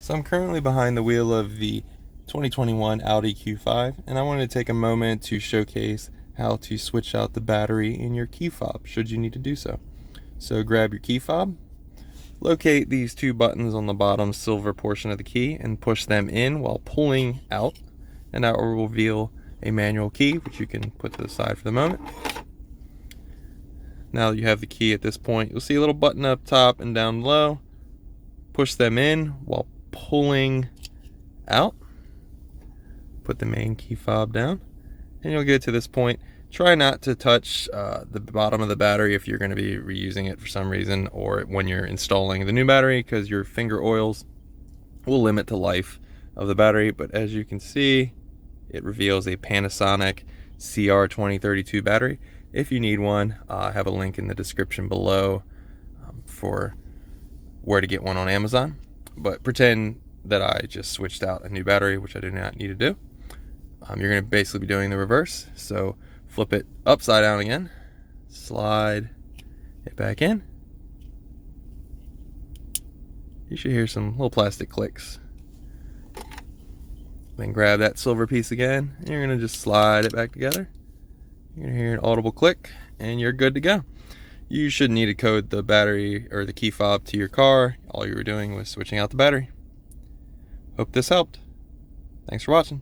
So I'm currently behind the wheel of the 2021 Audi Q5, and I wanted to take a moment to showcase how to switch out the battery in your key fob should you need to do so. So grab your key fob, locate these two buttons on the bottom silver portion of the key and push them in while pulling out, and that will reveal a manual key which you can put to the side for the moment. Now that you have the key at this point, you'll see a little button up top and down below. Push them in while pulling out. Put the main key fob down and you'll get to this point. Try not to touch the bottom of the battery if you're going to be reusing it for some reason, or when you're installing the new battery, because your finger oils will limit the life of the battery. But as you can see, it reveals a Panasonic CR2032 battery. If you need one, I have a link in the description below for where to get one on Amazon. But pretend that I just switched out a new battery, which I do not need to do. You're going to basically be doing the reverse. So flip it upside down again, slide it back in. You should hear some little plastic clicks. Then grab that silver piece again, and you're going to just slide it back together. You're going to hear an audible click, and you're good to go. You shouldn't need to code the battery or the key fob to your car. All you were doing was switching out the battery. Hope this helped. Thanks for watching.